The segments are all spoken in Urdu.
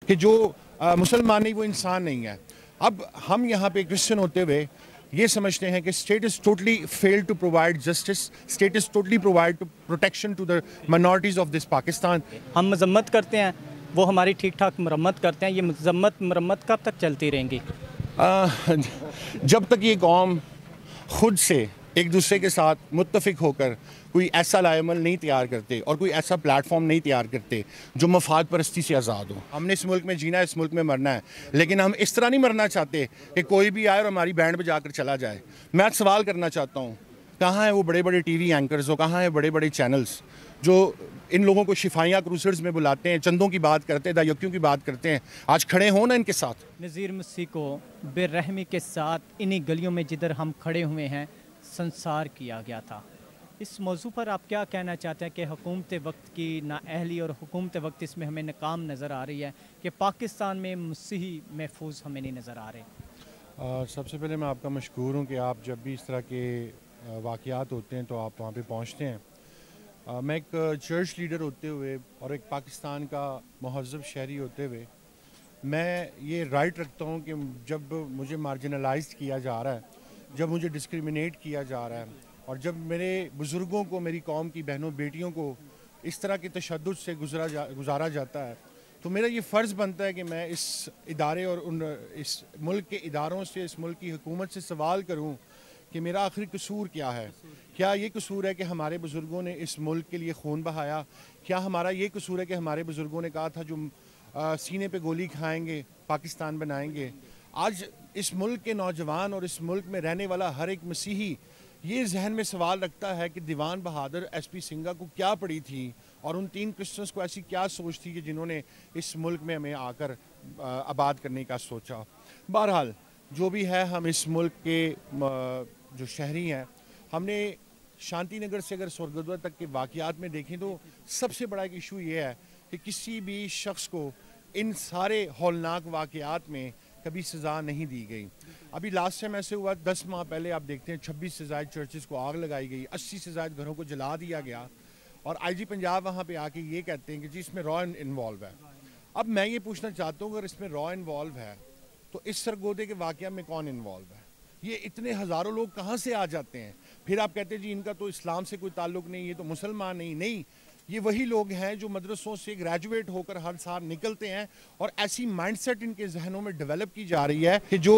کہ جو مسلمان نہیں وہ انسان نہیں ہے. اب ہم یہاں پہ کرسچن ہوتے ہوئے یہ سمجھتے ہیں کہ state is totally fail to provide justice, state is totally provide protection to the minorities of this Pakistan. ہم مذمت کرتے ہیں, وہ ہماری ٹھیک ٹھاک مرمت کرتے ہیں. یہ مذمت مرمت کب تک چلتی رہیں گی؟ جب تک یہ قوم خود سے ایک دوسرے کے ساتھ متفق ہو کر کوئی ایسا لائے عمل نہیں تیار کرتے اور کوئی ایسا پلیٹ فارم نہیں تیار کرتے جو مفاد پرستی سے آزاد ہو. ہم نے اس ملک میں جینا ہے, اس ملک میں مرنا ہے, لیکن ہم اس طرح نہیں مرنا چاہتے کہ کوئی بھی آئے اور ہماری بینڈ بجا کر چلا جائے. میں آج سوال کرنا چاہتا ہوں, کہاں ہیں وہ بڑے بڑے ٹی وی اینکرز, ہو کہاں ہیں بڑے بڑے چینلز جو ان لوگوں کو شفائیاں کروسرز میں بلاتے ہیں, چندوں کی بات کرتے ہیں, دایکیوں کی بات کرتے ہیں؟ آج کھڑے ہوں نا ان کے ساتھ. نذیر مسیح کو بے رحمی کے ساتھ انہی گلیوں میں جدھر ہم کھڑے ہوئے ہیں سنسار کیا گیا تھا. اس موضوع پر آپ کیا کہنا چاہتے ہیں کہ حکومت وقت کی نااہلی اور حکومت وقت اس میں ہمیں ناکام نظر آ رہی ہے کہ پاکستان میں مسیحی محفوظ ہمیں نہیں نظر آ رہے؟ سب سے پہلے میں آپ کا مشکور ہوں کہ آپ جب بھی اس طرح کے واقعات ہوتے ہیں تو آپ وہاں پہ پہنچتے ہیں. میں ایک چرچ لیڈر ہوتے ہوئے اور ایک پاکستان کا مہذب شہری ہوتے ہوئے میں یہ رائٹ رکھتا ہوں کہ جب مجھے مارجنلائز کیا جا رہا ہے, جب مجھے ڈسکریمنیٹ کیا جا رہا ہے, اور جب میرے بزرگوں کو, میری قوم کی بہنوں بیٹیوں کو اس طرح کے تشدد سے گزارا جاتا ہے, تو میرا یہ فرض بنتا ہے کہ میں اس ادارے اور اس ملک کے اداروں سے, اس ملک کی حکومت سے سوال کروں کہ میرا آخری قصور کیا ہے. کیا یہ قصور ہے کہ ہمارے بزرگوں نے اس ملک کے لیے خون بہایا؟ کیا ہمارا یہ قصور ہے کہ ہمارے بزرگوں نے کہا تھا جو سینے پہ گولی کھائیں گے پاکستان بنائیں گے؟ آج اس ملک کے نوجوان اور اس ملک میں رہنے والا ہر ایک مسیحی یہ ذہن میں سوال رکھتا ہے کہ دیوان بہادر ایس پی سنگھا کو کیا پڑی تھی اور ان 3 کرسچنس کو ایسی کیا سوچ تھی کہ جنہوں نے اس ملک میں ہمیں آ کر آباد کرنے کا سوچا. بہرحال جو بھی ہے, ہم اس ملک کے جو شہری ہیں, ہم نے شانتی نگر سے اگر سورگدوا تک کے واقعات میں دیکھیں تو سب سے بڑا ایک ایشو یہ ہے کہ کسی بھی شخص کو ان سارے ہولناک واقعات میں کبھی سزا نہیں دی گئی. ابھی لاسٹ ٹائم ایسے ہوا 10 ماہ پہلے, آپ دیکھتے ہیں 26 سے زائد چرچز کو آگ لگائی گئی, 80 سے زائد گھروں کو جلا دیا گیا, اور آئی جی پنجاب وہاں پہ آ کے یہ کہتے ہیں کہ جی اس میں را انوالو ہے. اب میں یہ پوچھنا چاہتا ہوں اگر اس میں را انوالو ہے تو اس سرگودے کے واقعہ میں کون انوالو ہے؟ یہ اتنے ہزاروں لوگ کہاں سے آ جاتے ہیں؟ پھر آپ کہتے ہیں جی ان کا تو اسلام سے کوئی تعلق نہیں, یہ تو مسلمان نہیں. یہ وہی لوگ ہیں جو مدرسوں سے گریجویٹ ہو کر ہر سال نکلتے ہیں, اور ایسی مائنڈ سیٹ ان کے ذہنوں میں ڈیولپ کی جا رہی ہے کہ جو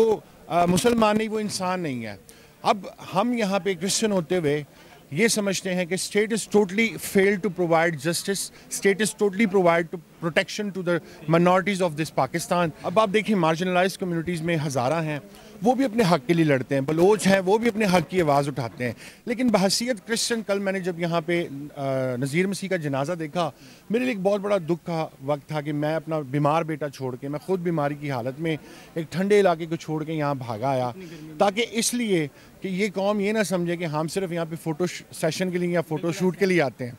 مسلمان نہیں وہ انسان نہیں ہے. اب ہم یہاں پہ کرسچن ہوتے ہوئے یہ سمجھتے ہیں کہ state is totally fail to provide justice, state is totally provide protection to the minorities of this Pakistan. اب آپ دیکھیں مارجنلائز کمیونٹیز میں ہزارہ ہیں, وہ بھی اپنے حق کے لیے لڑتے ہیں, بلوچ ہیں وہ بھی اپنے حق کی آواز اٹھاتے ہیں. لیکن بحیثیت کرسچن کل میں نے جب یہاں پہ نذیر مسیح کا جنازہ دیکھا, میرے لیے ایک بہت بڑا دکھ کا وقت تھا کہ میں اپنا بیمار بیٹا چھوڑ کے, میں خود بیماری کی حالت میں ایک ٹھنڈے علاقے کو چھوڑ کے یہاں بھاگا آیا, تاکہ اس لیے کہ یہ قوم یہ نہ سمجھے کہ ہم صرف یہاں پہ فوٹو سیشن کے لیے یا فوٹو شوٹ کے لیے آتے ہیں.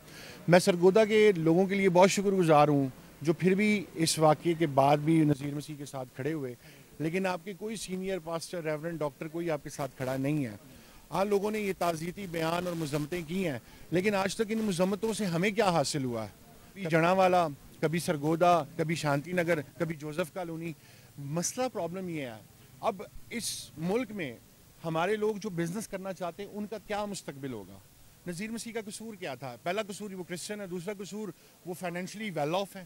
میں سرگودا کے لوگوں کے لیے بہت شکر گزار ہوں جو پھر بھی اس واقعے کے بعد بھی نذیر مسیح کے ساتھ کھڑے ہوئے, لیکن آپ کے کوئی سینئر پاسٹر, ریورنڈ ڈاکٹر کوئی آپ کے ساتھ کھڑا نہیں ہے. لوگوں نے یہ تعزیتی بیان اور مذمتیں کی ہیں, لیکن آج تک ان مذمتوں سے ہمیں کیا حاصل ہوا ہے؟ کبھی جناوالا, کبھی سرگودا, کبھی شانتی نگر, کبھی جوزف کالونی. مسئلہ پرابلم یہ ہے, اب اس ملک میں ہمارے لوگ جو بزنس کرنا چاہتے ہیں ان کا کیا مستقبل ہوگا؟ نذیر مسیح کا قصور کیا تھا؟ پہلا قصور وہ کرسچن ہے, دوسرا قصور وہ فائنینشلی ویل آف ہے.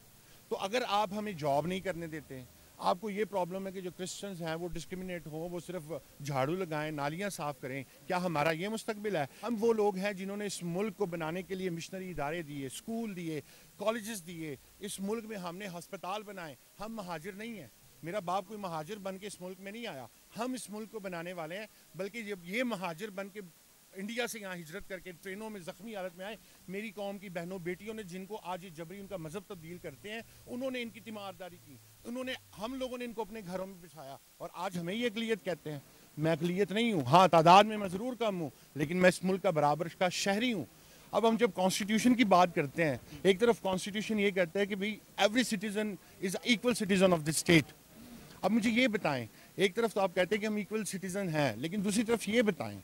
تو اگر آپ ہمیں جاب نہیں کرنے دیتے, آپ کو یہ پرابلم ہے کہ جو کرسچنز ہیں وہ ڈسکریمنیٹ ہوں, وہ صرف جھاڑو لگائیں, نالیاں صاف کریں, کیا ہمارا یہ مستقبل ہے؟ ہم وہ لوگ ہیں جنہوں نے اس ملک کو بنانے کے لیے مشنری ادارے دیے, اسکول دیے, کالجز دیے, اس ملک میں ہم نے ہسپتال بنائے. ہم مہاجر نہیں ہیں, میرا باپ کوئی مہاجر بن کے اس ملک میں نہیں آیا, ہم اس ملک کو بنانے والے ہیں. بلکہ جب یہ مہاجر بن کے انڈیا سے یہاں ہجرت کر کے ٹرینوں میں زخمی حالت میں آئے, میری قوم کی بہنوں بیٹیوں نے, جن کو آج یہ جبری ان کا مذہب تبدیل کرتے ہیں, انہوں نے ان کی تیمارداری کی, ہم لوگوں نے ان کو اپنے گھروں میں بٹھایا, اور آج ہمیں یہ اقلیت کہتے ہیں. میں اقلیت نہیں ہوں, ہاں تعداد میں میں ضرور کم ہوں, لیکن میں اس ملک کا برابر کا شہری ہوں. اب ہم جب کانسٹیٹیوشن کی بات کرتے ہیں, ایک طرف کانسٹیٹیوشن یہ کہتا ہے کہ بھئی every citizen is equal citizen of this state. اب مجھے یہ بتائیں, ایک طرف تو آپ کہتے ہیں کہ ہم ایکول سٹیزن ہیں, لیکن دوسری طرف یہ بتائیں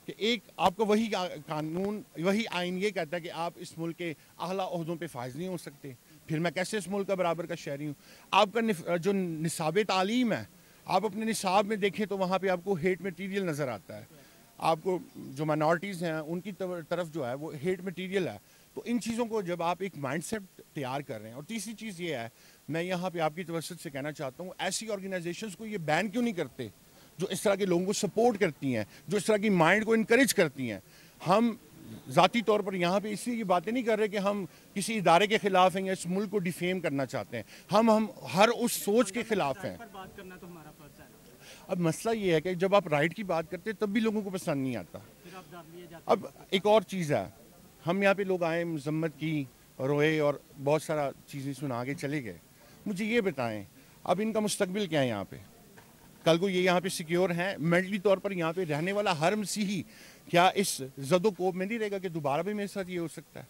کہ ایک آپ کو وہی قانون, وہی آئین یہ کہتا ہے کہ آپ اس ملک کے اعلیٰ عہدوں پہ فائز نہیں ہو سکتے. پھر میں کیسے اس ملک کا برابر کا شہری ہوں؟ آپ کا جو نصاب تعلیم ہے، آپ اپنے نصاب میں دیکھیں تو وہاں پہ آپ کو ہیٹ میٹیریل نظر آتا ہے. آپ کو جو مائنورٹیز ہیں ان کی طرف جو ہے وہ ہیٹ میٹیریل ہے. تو ان چیزوں کو جب آپ ایک مائنڈ سیٹ تیار کر رہے ہیں. اور تیسری چیز یہ ہے، میں یہاں پہ آپ کی توسط سے کہنا چاہتا ہوں، ایسی آرگنائزیشنز کو یہ بین کیوں نہیں کرتے جو اس طرح کے لوگوں کو سپورٹ کرتی ہیں، جو اس طرح کی مائنڈ کو انکریج کرتی ہیں. ہم ذاتی طور پر یہاں پہ اس لیے یہ باتیں نہیں کر رہے کہ ہم کسی ادارے کے خلاف ہیں یا اس ملک کو ڈیفیم کرنا چاہتے ہیں. ہم ہر اس سوچ کے خلاف ہیں. اب مسئلہ یہ ہے کہ جب آپ رائٹ کی بات کرتے ہیں تب بھی لوگوں کو پسند نہیں آتا. اب ایک اور چیز ہے، ہم یہاں پہ لوگ آئے، مذمت کی، روئے اور بہت سارا چیزیں سنا کے چلے گئے. مجھے یہ بتائیں اب ان کا مستقبل کیا ہے یہاں پہ؟ کل کو یہ یہاں پہ سیکیور ہیں مینٹلی طور پر؟ یہاں پہ رہنے والا ہر مسیحی کیا اس زد و کوب میں نہیں رہے گا کہ دوبارہ بھی میرے ساتھ یہ ہو سکتا ہے؟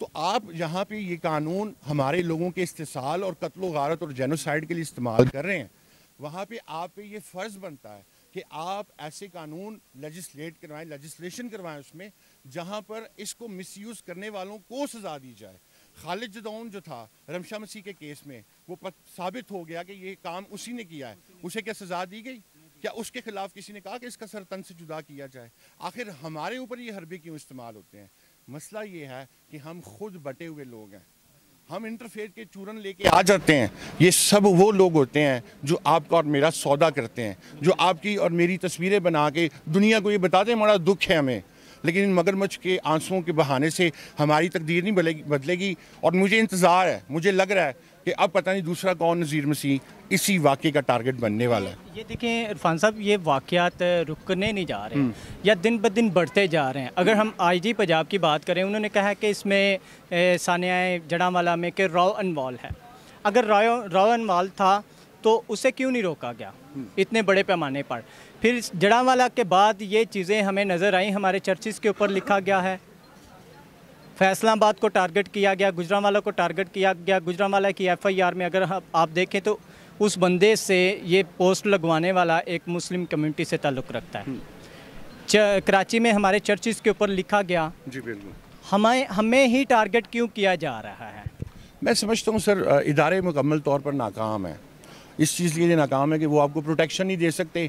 تو آپ یہاں پہ یہ قانون ہمارے لوگوں کے استحصال اور قتل و غارت اور جینوسائیڈ کے لیے استعمال کر رہے ہیں. وہاں پہ آپ پہ یہ فرض بنتا ہے کہ آپ ایسے قانون لیجسلیشن کروائیں اس میں جہاں پر اس کو مس یوز کرنے والوں کو سزا دی جائے. خالد جدعون جو تھا رمشا مسیح کے کیس میں، وہ ثابت ہو گیا کہ یہ کام اسی نے کیا ہے. اسے کیا سزا دی گئی؟ کیا اس کے خلاف کسی نے کہا کہ اس کا سر تن سے جدا کیا جائے؟ آخر ہمارے اوپر یہ حربے کیوں استعمال ہوتے ہیں؟ مسئلہ یہ ہے کہ ہم خود بٹے ہوئے لوگ ہیں. ہم انٹرفیت کے چورن لے کے آ جاتے ہیں. یہ سب وہ لوگ ہوتے ہیں جو آپ کا اور میرا سودا کرتے ہیں، جو آپ کی اور میری تصویریں بنا کے دنیا کو یہ بتاتے ہیں بڑا دکھ ہے ہمیں، لیکن ان مگرمچھ کے آنسوؤں کے بہانے سے ہماری تقدیر نہیں بدلے گی. اور مجھے انتظار ہے، مجھے لگ رہا ہے کہ اب پتہ نہیں دوسرا کون نذیر مسیح اسی واقعے کا ٹارگٹ بننے والا ہے. یہ دیکھیں عرفان صاحب، یہ واقعات رکنے نہیں جا رہے یا دن بدن بڑھتے جا رہے ہیں. اگر ہم آئی جی پنجاب کی بات کریں، انہوں نے کہا کہ اس میں ثانیہ جڑاں میں کہ راؤ انوال ہے. اگر راؤ انوال تھا تو اسے کیوں نہیں روکا گیا اتنے بڑے پیمانے پر؟ پھر جڑاں کے بعد یہ چیزیں ہمیں نظر آئیں، ہمارے چرچز کے اوپر لکھا گیا ہے، فیصل آباد کو ٹارگٹ کیا گیا، گجرانوالہ کو ٹارگٹ کیا گیا. گجرانوالہ کی ایف آئی آر میں اگر آپ دیکھیں تو اس بندے سے یہ پوسٹ لگوانے والا ایک مسلم کمیونٹی سے تعلق رکھتا ہے. کراچی میں ہمارے چرچز کے اوپر لکھا گیا. جی بالکل. ہمیں ہی ٹارگٹ کیوں کیا جا رہا ہے؟ میں سمجھتا ہوں سر ادارے مکمل طور پر ناکام ہیں. اس چیز کے لیے ناکام ہے کہ وہ آپ کو پروٹیکشن نہیں دے سکتے.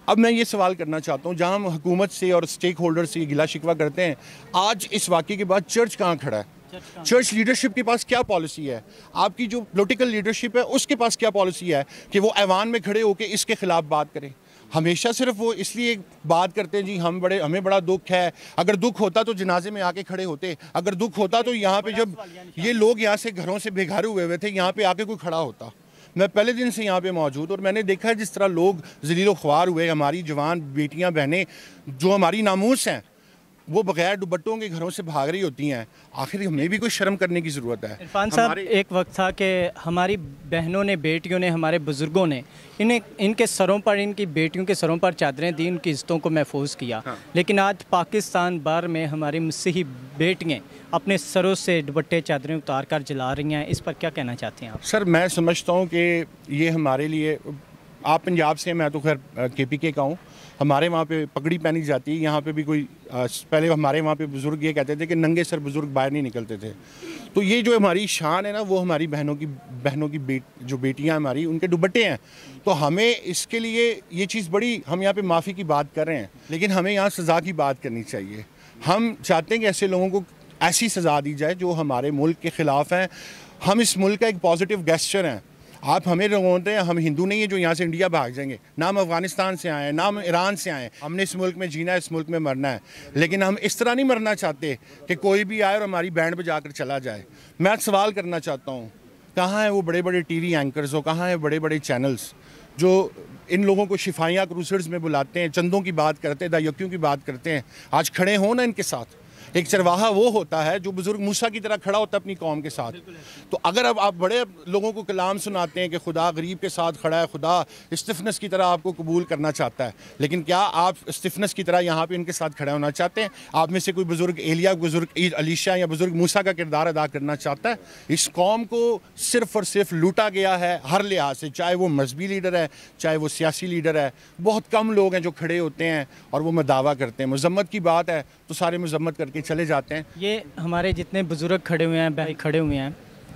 اب میں یہ سوال کرنا چاہتا ہوں، جہاں ہم حکومت سے اور سٹیک ہولڈر سے گلا شکوہ کرتے ہیں، آج اس واقعے کے بعد چرچ کہاں کھڑا ہے؟ چرچ لیڈرشپ کے پاس کیا پالیسی ہے؟ آپ کی جو پولیٹیکل لیڈرشپ ہے اس کے پاس کیا پالیسی ہے کہ وہ ایوان میں کھڑے ہو کے اس کے خلاف بات کریں؟ ہمیشہ صرف وہ اس لیے بات کرتے ہیں جی ہمیں بڑا دکھ ہے. اگر دکھ ہوتا تو جنازے میں آ کے کھڑے ہوتے. اگر دکھ ہوتا تو یہاں پہ جب یہ لوگ یہاں سے گھروں سے بے گھر ہوئے تھے، یہاں پہ آ کے کوئی کھڑا ہوتا. میں پہلے دن سے یہاں پہ موجود اور میں نے دیکھا ہے جس طرح لوگ ذلیل و خوار ہوئے. ہماری جوان بیٹیاں بہنیں جو ہماری ناموس ہیں وہ بغیر دوپٹوں کے گھروں سے بھاگ رہی ہوتی ہیں. آخر ہمیں بھی کوئی شرم کرنے کی ضرورت ہے. عرفان صاحب، ایک وقت تھا کہ ہماری بہنوں نے، بیٹیوں نے، ہمارے بزرگوں نے ان کے سروں پر، ان کی بیٹیوں کے سروں پر چادریں دی، ان کی عزتوں کو محفوظ کیا. لیکن آج پاکستان بھر میں ہماری مسیحی بیٹیاں اپنے سروں سے دوپٹے چادریں اتار کر جلا رہی ہیں. اس پر کیا کہنا چاہتے ہیں آپ؟ سر میں سمجھتا ہوں کہ یہ ہمارے لیے، آپ پنجاب سے، میں تو خیر کے پی کے کا ہوں، ہمارے وہاں پہ پگڑی پہنی جاتی ہے. یہاں پہ بھی کوئی پہلے ہمارے وہاں پہ بزرگ یہ کہتے تھے کہ ننگے سر بزرگ باہر نہیں نکلتے تھے. تو یہ جو ہماری شان ہے نا، وہ ہماری بہنوں کی جو بیٹیاں ہماری، ان کے دوپٹے ہیں. تو ہمیں اس کے لیے یہ چیز بڑی، ہم یہاں پہ معافی کی بات کر رہے ہیں لیکن ہمیں یہاں سزا کی بات کرنی چاہیے. ہم چاہتے ہیں کہ ایسے لوگوں کو ایسی سزا دی جائے جو ہمارے ملک کے خلاف ہیں. ہم اس ملک کا ایک پازیٹیو گیسچر ہیں. آپ ہمیں رغونتے ہیں، ہم ہندو نہیں ہیں جو یہاں سے انڈیا بھاگ جائیں گے. نہ ہم افغانستان سے آئے ہیں، نہ ہم ایران سے آئے ہیں. ہم نے اس ملک میں جینا ہے، اس ملک میں مرنا ہے. لیکن ہم اس طرح نہیں مرنا چاہتے کہ کوئی بھی آئے اور ہماری بینڈ بجا کر چلا جائے. میں سوال کرنا چاہتا ہوں، کہاں ہیں وہ بڑے بڑے ٹی وی اینکرز، کہاں ہیں بڑے بڑے چینلز جو ان لوگوں کو شفائیہ کروسرز میں بلاتے ہیں، چندوں کی بات کرتے ہیں، دایکیوں کی بات کرتے ہیں؟ آج کھڑے ہوں نا ان کے ساتھ. ایک چرواہا وہ ہوتا ہے جو بزرگ موسیٰ کی طرح کھڑا ہوتا ہے اپنی قوم کے ساتھ. تو اگر اب آپ بڑے لوگوں کو کلام سناتے ہیں کہ خدا غریب کے ساتھ کھڑا ہے، خدا اسٹیفنس کی طرح آپ کو قبول کرنا چاہتا ہے، لیکن کیا آپ اسٹیفنس کی طرح یہاں پہ ان کے ساتھ کھڑا ہونا چاہتے ہیں؟ آپ میں سے کوئی بزرگ ایلیا، بزرگ علیشا یا بزرگ موسیٰ کا کردار ادا کرنا چاہتا ہے؟ اس قوم کو صرف اور صرف لوٹا گیا ہے ہر لحاظ سے، چاہے وہ مذہبی لیڈر ہے، چاہے وہ سیاسی لیڈر ہے. بہت کم لوگ ہیں جو کھڑے ہوتے ہیں اور وہ دعویٰ کرتے ہیں. مذمت کی بات ہے تو سارے مذمت کر کے چلے جاتے ہیں. یہ ہمارے جتنے بزرگ کھڑے ہوئے ہیں، بھائی کھڑے ہوئے ہیں،